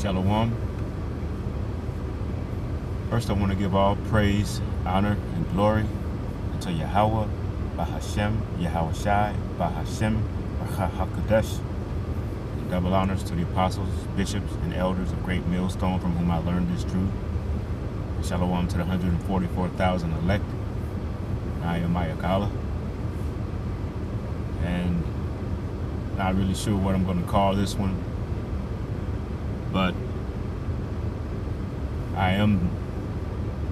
Shalom. First, I want to give all praise, honor, and glory unto Yahweh, Bahashem, Yahweh Shai, Bahashem, HaKadosh. Double honors to the apostles, bishops, and elders of Great Millstone from whom I learned this truth. And shalom to the 144,000 elect. I am Mayakala. And not really sure what I'm going to call this one, but I am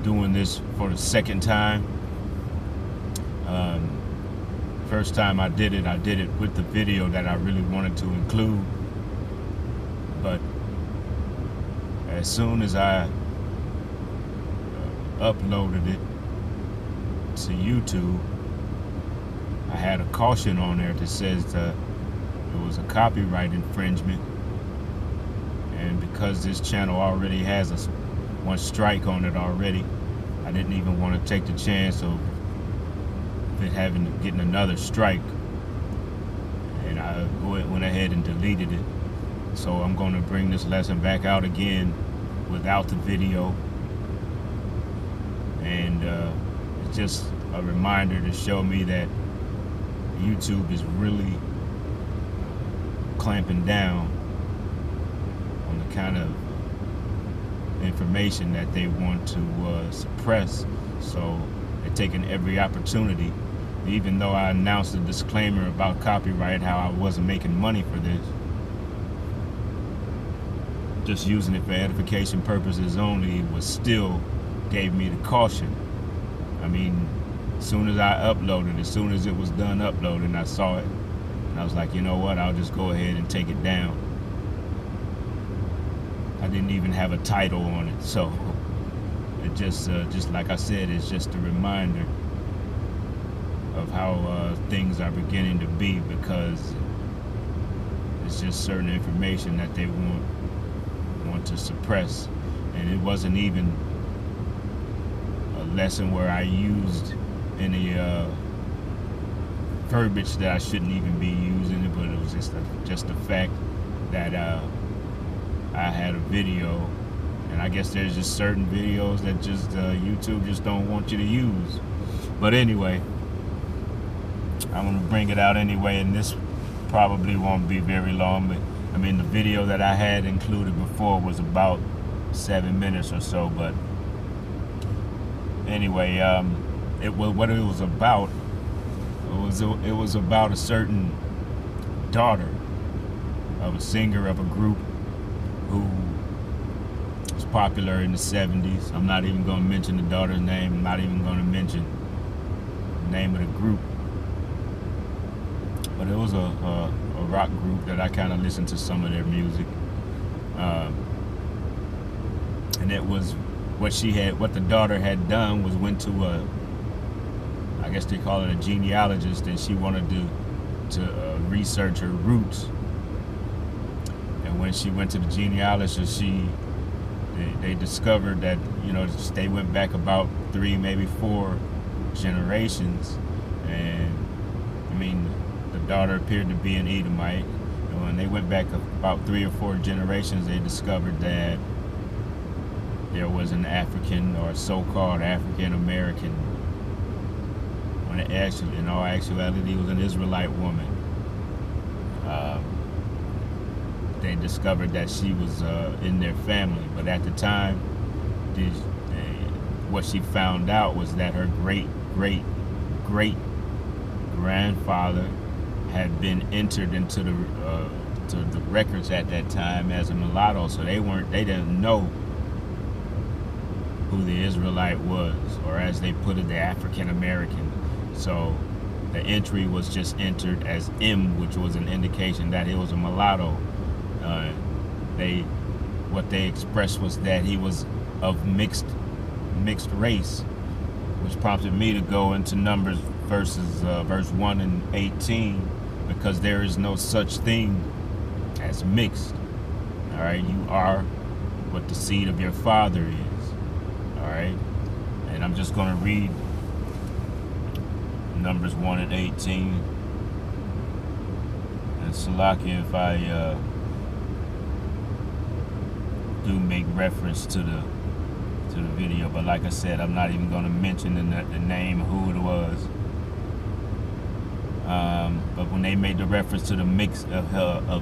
doing this for the second time. First time I did it with the video that I really wanted to include, but as soon as I uploaded it to YouTube, I had a caution on there that says that it was a copyright infringement, and because this channel already has one strike on it already, I didn't even want to take the chance of it getting another strike, and I went ahead and deleted it. So I'm going to bring this lesson back out again without the video, and it's just a reminder to show me that YouTube is really clamping down on the kind of information that they want to suppress. So they're taking every opportunity, even though I announced a disclaimer about copyright, how I wasn't making money for this, just using it for edification purposes only, was still gave me the caution. I mean, as soon as I uploaded, as soon as it was done uploading, I saw it, and I was like, you know what, I'll just go ahead and take it down. I didn't even have a title on it, so it just like I said, it's just a reminder of how things are beginning to be, because it's just certain information that they want to suppress. And it wasn't even a lesson where I used any verbiage that I shouldn't even be using it, but it was just the fact that I had a video, and I guess there's just certain videos that just YouTube just don't want you to use. But anyway, I'm gonna bring it out anyway, and this probably won't be very long. But I mean, the video that I had included before was about 7 minutes or so. But anyway, what it was about. It was about a certain daughter of a singer of a group who was popular in the 70s. I'm not even going to mention the daughter's name. I'm not even going to mention the name of the group. But it was a rock group that I kind of listened to some of their music. And it was what the daughter had done was went to I guess they call it a genealogist, and she wanted to research her roots. And when she went to the genealogist, they discovered that, you know, they went back about 3, maybe 4 generations. And I mean, the daughter appeared to be an Edomite. And when they went back about 3 or 4 generations, they discovered that there was an African, or so-called African American, when it actually, in all actuality, was an Israelite woman. They discovered that she was in their family, but at the time, what she found out was that her great grandfather had been entered into to the records at that time as a mulatto. So they didn't know who the Israelite was, or as they put it, the African American. So the entry was just entered as M, which was an indication that he was a mulatto. What they expressed was that he was of mixed race, which prompted me to go into Numbers verse 1 and 18, because there is no such thing as mixed. All right, you are what the seed of your father is. All right, and I'm just going to read Numbers 1 and 18. And Salakia, if I do make reference to the video, but like I said, I'm not even going to mention the name who it was. But when they made the reference to the mix of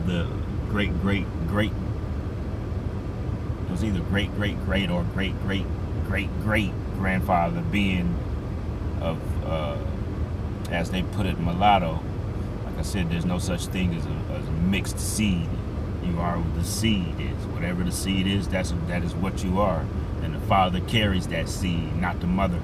the great, it was either great or great grandfather being of, as they put it, mulatto. Like I said, there's no such thing as a mixed seed. You are what the seed is. Whatever the seed is, that is what you are. And the father carries that seed, not the mother.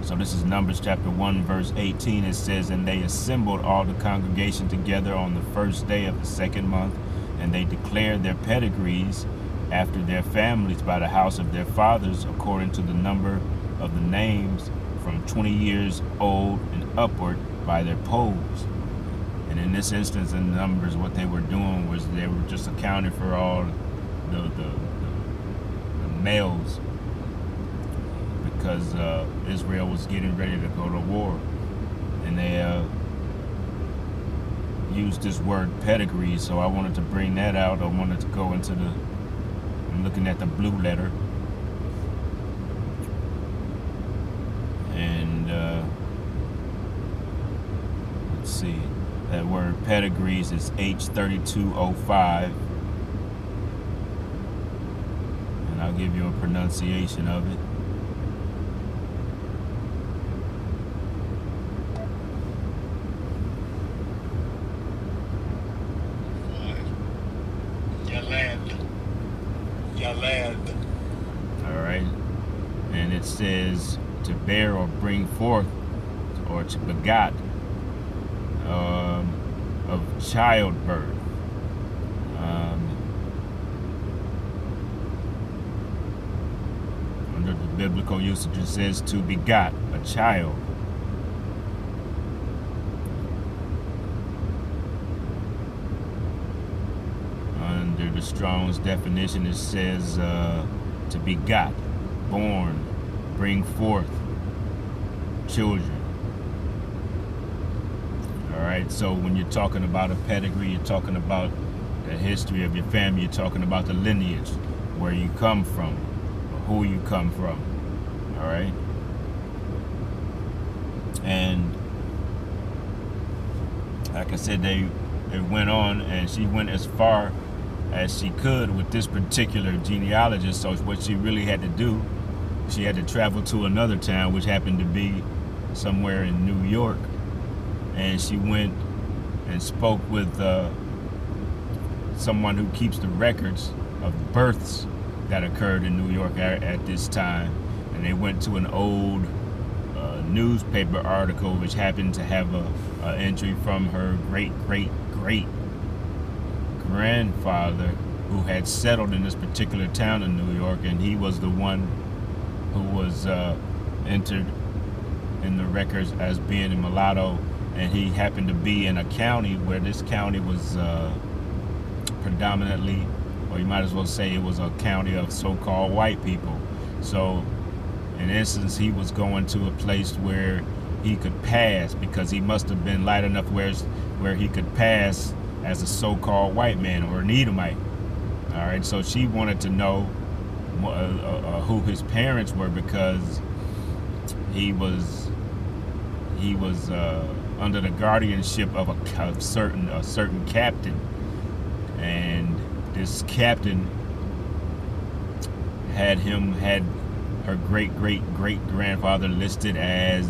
So this is Numbers chapter 1, verse 18. It says, "And they assembled all the congregation together on the first day of the second month, and they declared their pedigrees after their families by the house of their fathers, according to the number of the names, from 20 years old and upward, by their polls." And in this instance, in Numbers, what they were doing was they were just accounting for all the males, because Israel was getting ready to go to war, and they used this word pedigree. So I wanted to bring that out. I wanted to go into I'm looking at the blue letter, and let's see, that word pedigrees is H3205, and I'll give you a pronunciation of it. All right, and it says to bear or bring forth, or to begot, of childbirth. Under the biblical usage, it says to begot a child. Under the Strong's definition, it says to begot, born, bring forth children. All right, so when you're talking about a pedigree, you're talking about the history of your family, you're talking about the lineage, where you come from, or who you come from. All right, and like I said, they went on, and she went as far as she could with this particular genealogist. So what she really had to do, she had to travel to another town, which happened to be somewhere in New York, and she went and spoke with someone who keeps the records of births that occurred in New York at this time, and they went to an old newspaper article which happened to have a entry from her great grandfather who had settled in this particular town in New York, and he was the one who was entered in the records as being a mulatto, and he happened to be in a county where this county was predominantly, or you might as well say it was a county of so-called white people. So in essence, he was going to a place where he could pass, because he must have been light enough where he could pass as a so-called white man or an Edomite. All right, so she wanted to know who his parents were, because he was under the guardianship of a certain captain, and this captain had her great grandfather listed as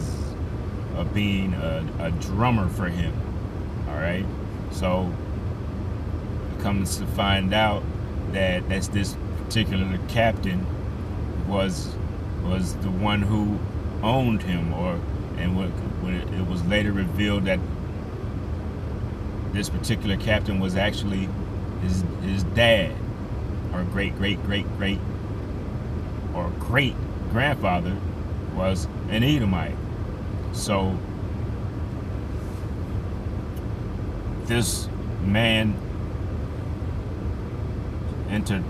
being a drummer for him. All right, so it comes to find out that this particular captain was the one who owned him, and it was later revealed that this particular captain was actually his dad, or great grandfather was an Edomite. So this man entered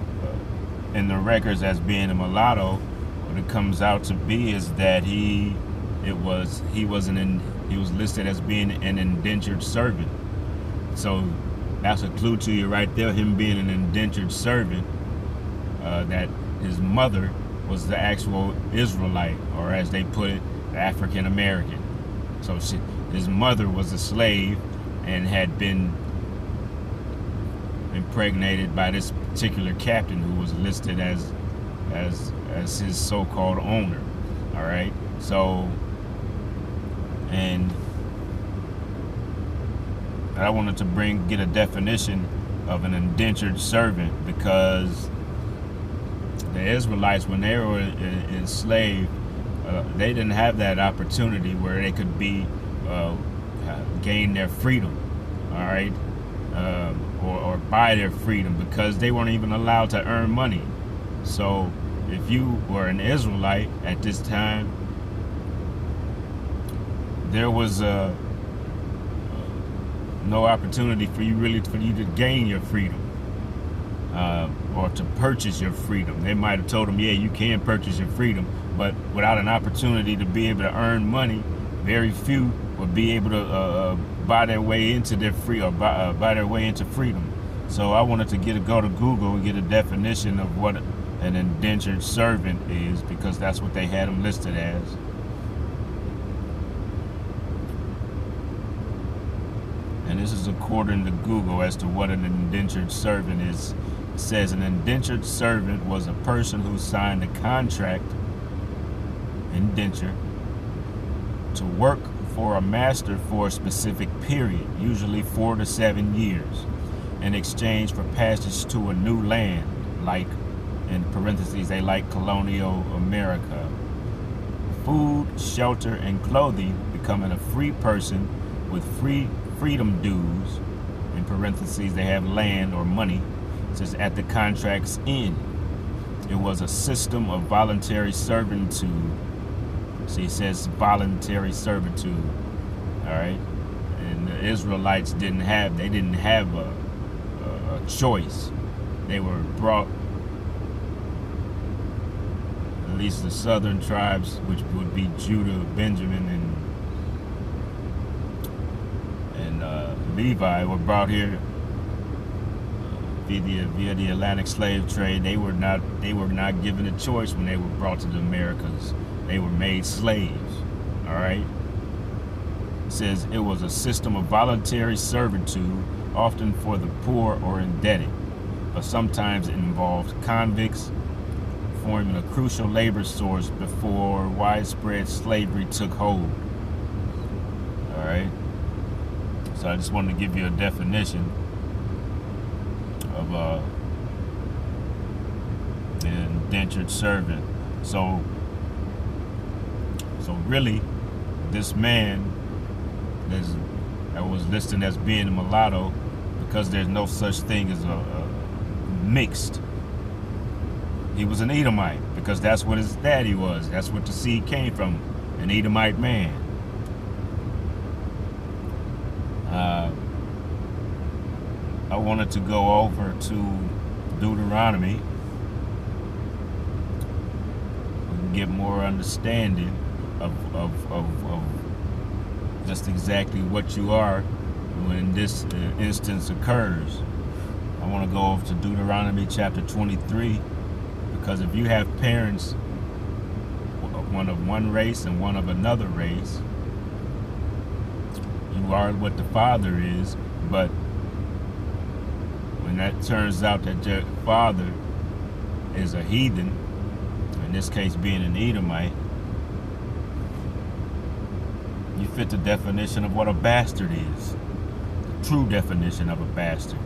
in the records as being a mulatto. What it comes out to be is that he was listed as being an indentured servant. So that's a clue to you right there, him being an indentured servant. that his mother was the actual Israelite, or as they put it, African American. So his mother was a slave and had been impregnated by this particular captain who was listed as his so-called owner. All right. So, and I wanted to get a definition of an indentured servant, because the Israelites, when they were enslaved, they didn't have that opportunity where they could be gain their freedom, all right, or buy their freedom, because they weren't even allowed to earn money. So if you were an Israelite at this time, there was no opportunity for you to gain your freedom, or to purchase your freedom. They might have told them, yeah, you can purchase your freedom, but without an opportunity to be able to earn money, very few would be able to buy their way into their buy their way into freedom. So I wanted to go to Google and get a definition of what an indentured servant is, because that's what they had them listed as. And this is according to Google as to what an indentured servant is. It says an indentured servant was a person who signed a contract, indenture, to work for a master for a specific period, usually 4 to 7 years, in exchange for passage to a new land, like, in parentheses, they like colonial America. Food, shelter, and clothing, becoming a free person with freedom dues, in parentheses, they have land or money, it says at the contract's end. It was a system of voluntary servitude. See, it says voluntary servitude, all right? And the Israelites didn't have a choice. They were brought, at least the southern tribes, which would be Judah, Benjamin, and Levi, were brought here via the Atlantic slave trade. They were not given a choice when they were brought to the Americas. They were made slaves. All right. It says it was a system of voluntary servitude, often for the poor or indebted, but sometimes it involved convicts, forming a crucial labor source before widespread slavery took hold. All right. So I just wanted to give you a definition of an indentured servant. So really, this man that was listed as being a mulatto, because there's no such thing as a mixed. He was an Edomite, because that's what his daddy was. That's what the seed came from, an Edomite man. I wanted to go over to Deuteronomy and get more understanding of just exactly what you are when this instance occurs. I want to go over to Deuteronomy chapter 23, because if you have parents, one of one race and one of another race, you are what the father is, but when that turns out that your father is a heathen, in this case being an Edomite, you fit the definition of what a bastard is, the true definition of a bastard.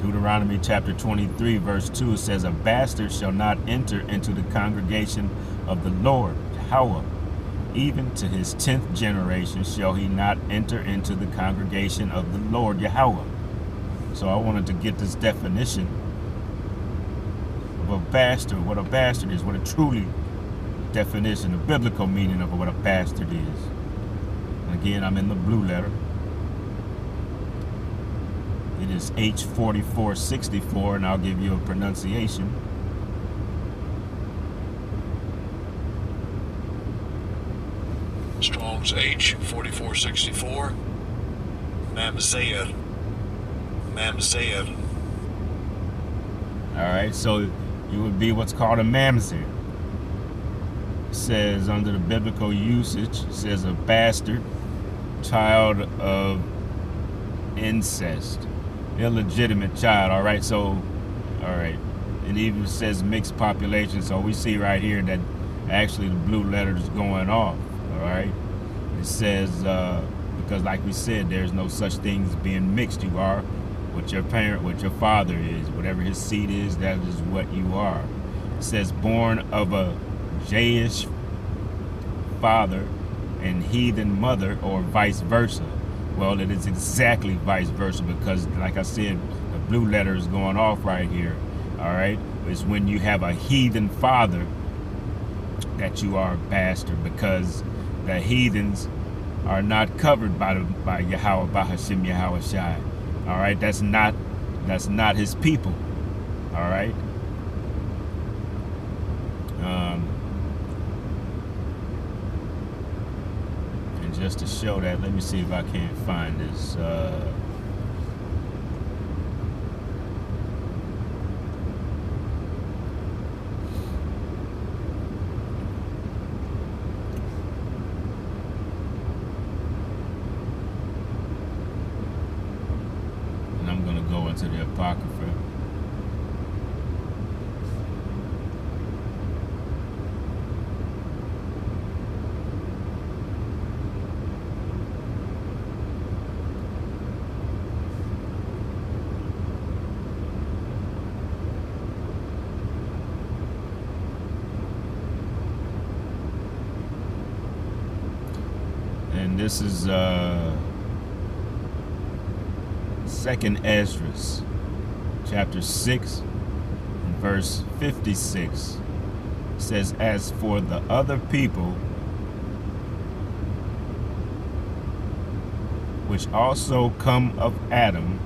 Deuteronomy chapter 23 verse 2 says, a bastard shall not enter into the congregation of the Lord, Yahweh. Even to his 10th generation shall he not enter into the congregation of the Lord, Yahweh. So I wanted to get this definition of a bastard, what a bastard is, what a truly definition, the biblical meaning of what a bastard is. And again, I'm in the blue letter. It is H4464, and I'll give you a pronunciation. Strong's H4464. Mamzer. All right, so you would be what's called a mamzer. It says under the biblical usage, it says a bastard, child of incest, illegitimate child. All right, so, all right, it even says mixed population. So we see right here that actually the blue letter is going off. All right, it says because like we said, there's no such thing as being mixed. You are what your parent, what your father is, whatever his seed is, that is what you are. It says born of a Jewish father and heathen mother, or vice versa. Well, it is exactly vice versa, because like I said, the blue letter is going off right here. All right, it's when you have a heathen father that you are a bastard, because the heathens are not covered by Yahweh, by Hashem Yahweh Shai. All right, that's not his people. All right. And just to show that, let me see if I can't find this. Go into the Apocrypha. And this is Second Ezra, chapter 6, and verse 56. It says, as for the other people, which also come of Adam,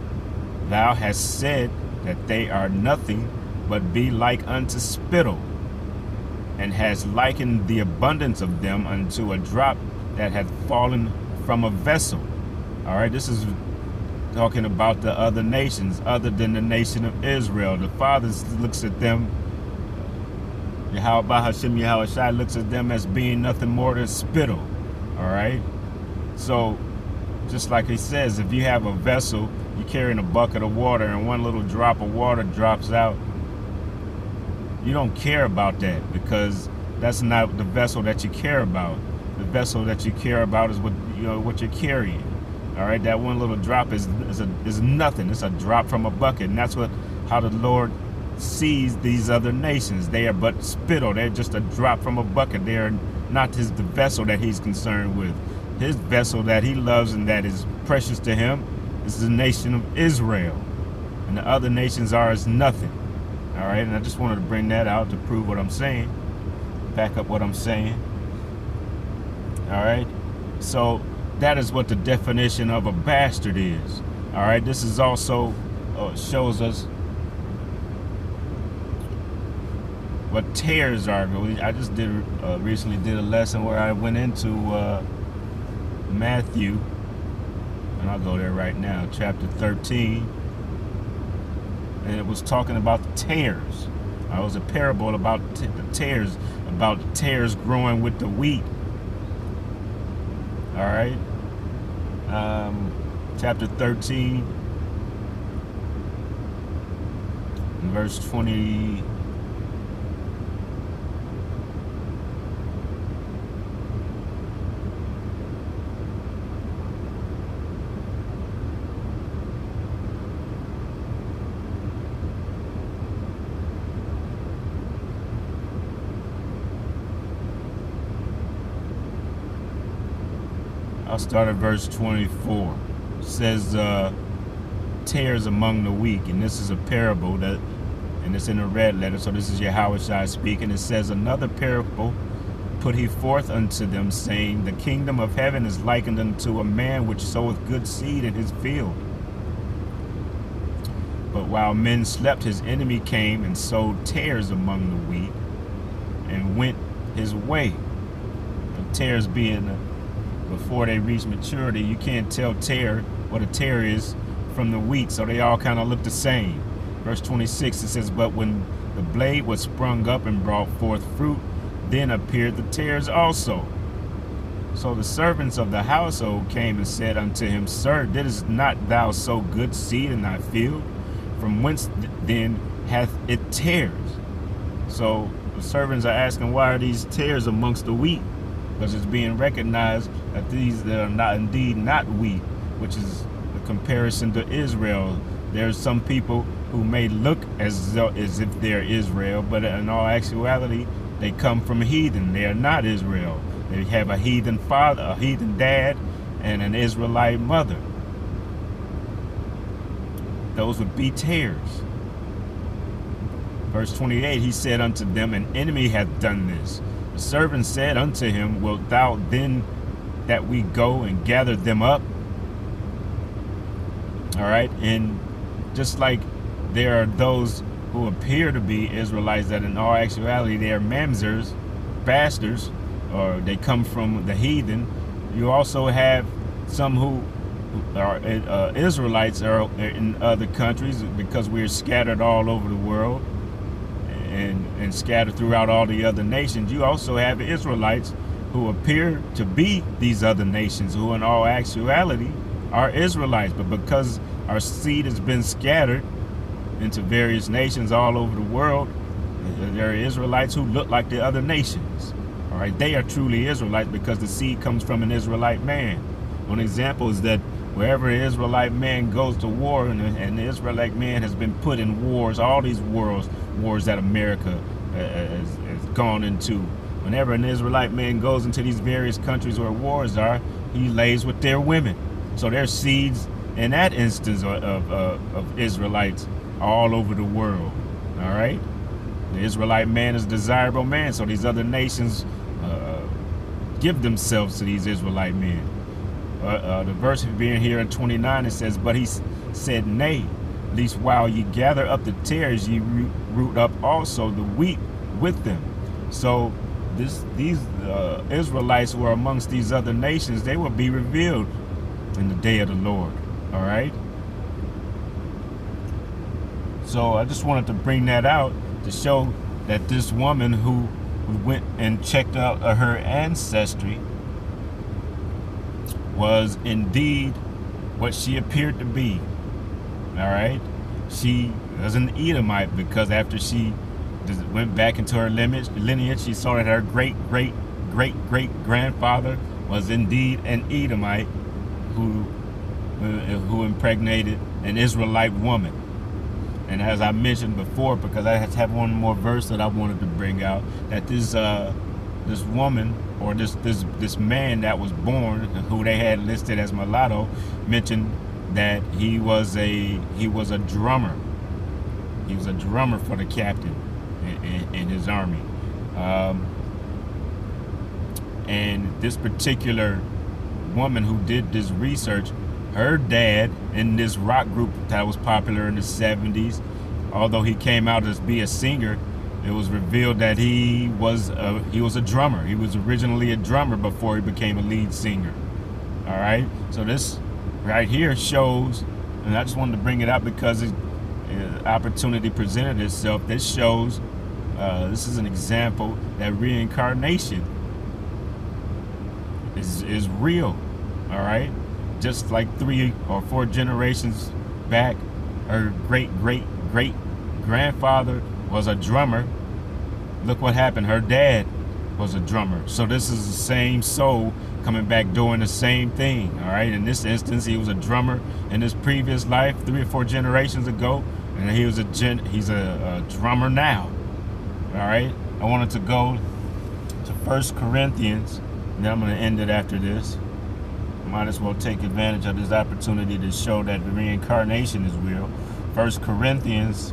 thou hast said that they are nothing but be like unto spittle, and hast likened the abundance of them unto a drop that hath fallen from a vessel. All right, this is talking about the other nations other than the nation of Israel. The Father looks at them, Yahweh Hashem Yahweh Shai looks at them as being nothing more than spittle. All right, so just like he says, if you have a vessel, you're carrying a bucket of water and one little drop of water drops out, you don't care about that, because that's not the vessel that you care about. The vessel that you care about is what you're carrying. All right, that one little drop is nothing. It's a drop from a bucket, and that's how the Lord sees these other nations. They are but spittle. They're just a drop from a bucket. They are not the vessel that he's concerned with. His vessel that he loves and that is precious to him is the nation of Israel, and the other nations are as nothing. All right, and I just wanted to bring that out to prove what I'm saying, back up what I'm saying. All right, so that is what the definition of a bastard is. All right, this is also shows us what tares are. I just recently did a lesson where I went into Matthew, and I'll go there right now, chapter 13, and it was talking about the tares. It was a parable about the tares growing with the wheat. All right, chapter 13, verse 20. I'll start at verse 24. It says, tares among the weak, and this is a parable and it's in a red letter, so this is Yahweh Shai speaking. It says, another parable put he forth unto them, saying, the kingdom of heaven is likened unto a man which soweth good seed in his field. But while men slept, his enemy came and sowed tares among the wheat, and went his way. The tares being before they reach maturity, you can't tell what a tare is from the wheat, so they all kind of look the same. Verse 26, it says, but when the blade was sprung up and brought forth fruit, then appeared the tares also. So the servants of the household came and said unto him, Sir, didst not thou sow good seed in thy field? From whence then hath it tares? So the servants are asking, why are these tares amongst the wheat? Because it's being recognized that these are not indeed not wheat, which is a comparison to Israel. There's some people who may look as if they're Israel, but in all actuality, they come from heathen. They are not Israel. They have a heathen father, a heathen dad, and an Israelite mother. Those would be tares. Verse 28, he said unto them, an enemy hath done this. The servant said unto him, wilt thou then that we go and gather them up? All right, and just like there are those who appear to be Israelites that in all actuality they are mamzers, bastards, or they come from the heathen, you also have some who are Israelites are in other countries, because we're scattered all over the world and scattered throughout all the other nations. You also have Israelites who appear to be these other nations, who in all actuality are Israelites, but because our seed has been scattered into various nations all over the world, there are Israelites who look like the other nations. All right, they are truly Israelites because the seed comes from an Israelite man. One example is that wherever an Israelite man goes to war, and the Israelite man has been put in wars, all these wars that America has gone into. Whenever an Israelite man goes into these various countries where wars are, he lays with their women. So there's seeds in that instance of Israelites all over the world. All right, the Israelite man is a desirable man, so these other nations give themselves to these Israelite men. The verse being here in 29, it says, but he said, nay, least while ye gather up the tares, ye root up also the wheat with them. So these Israelites who are amongst these other nations, they will be revealed in the day of the Lord. All right. So I just wanted to bring that out to show that this woman who went and checked out her ancestry was indeed what she appeared to be. All right. She was an Edomite because after she went back into her lineage, she saw that her great grandfather was indeed an Edomite who impregnated an Israelite woman. And as I mentioned before, because I have one more verse that I wanted to bring out, that this woman, or this man that was born, who they had listed as mulatto, mentioned that he was a drummer. He was a drummer for the captain in his army. And this particular woman who did this research, her dad in this rock group that was popular in the 70s, although he came out as be a singer, it was revealed that he was a drummer. He was originally a drummer before he became a lead singer. All right, so this right here shows, and I just wanted to bring it up because opportunity presented itself. This shows, this is an example that reincarnation is real. All right, just like 3 or 4 generations back, her great grandfather was a drummer. Look what happened. Her dad was a drummer. So this is the same soul coming back doing the same thing. All right. In this instance, he was a drummer in his previous life 3 or 4 generations ago, and he's a drummer now. All right. I wanted to go to 1 Corinthians, and then I'm going to end it after this. Might as well take advantage of this opportunity to show that the reincarnation is real. 1 Corinthians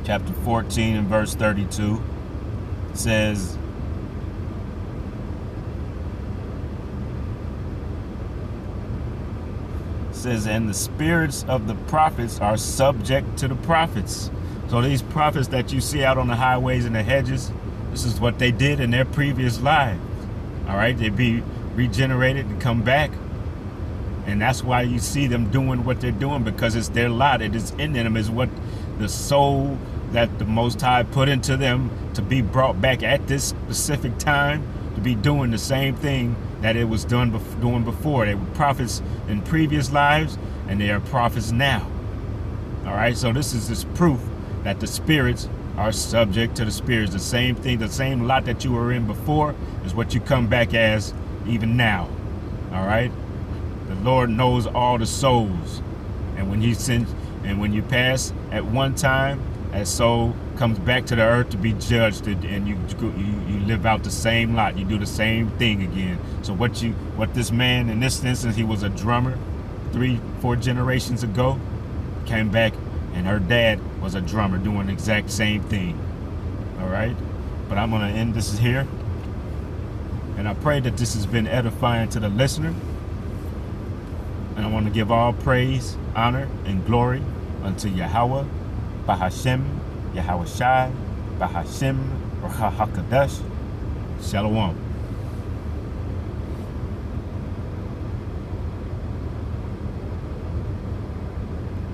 chapter 14 and verse 32 says, and the spirits of the prophets are subject to the prophets. So these prophets that you see out on the highways and the hedges, this is what they did in their previous lives. All right, they be regenerated and come back, And that's why you see them doing what they're doing, because it's their lot. It is in them, is what the soul that the Most High put into them to be brought back at this specific time, to be doing the same thing that it was doing before. They were prophets in previous lives, and they are prophets now. All right, so this is this proof that the spirits are subject to the spirits. The same thing, the same lot that you were in before is what you come back as even now. All right, the Lord knows all the souls, and when He sends, and when you pass at one time, that soul comes back to the earth to be judged, and you live out the same lot. You do the same thing again. So what this man in this instance, he was a drummer 3-4 generations ago, came back, and her dad was a drummer doing the exact same thing. All right, but I'm gonna end this here, and I pray that this has been edifying to the listener. And I want to give all praise, honor, and glory unto Yahweh, Bahashem, Yahweh Shai, Bahashem, Ruach HaKodesh. Shalom.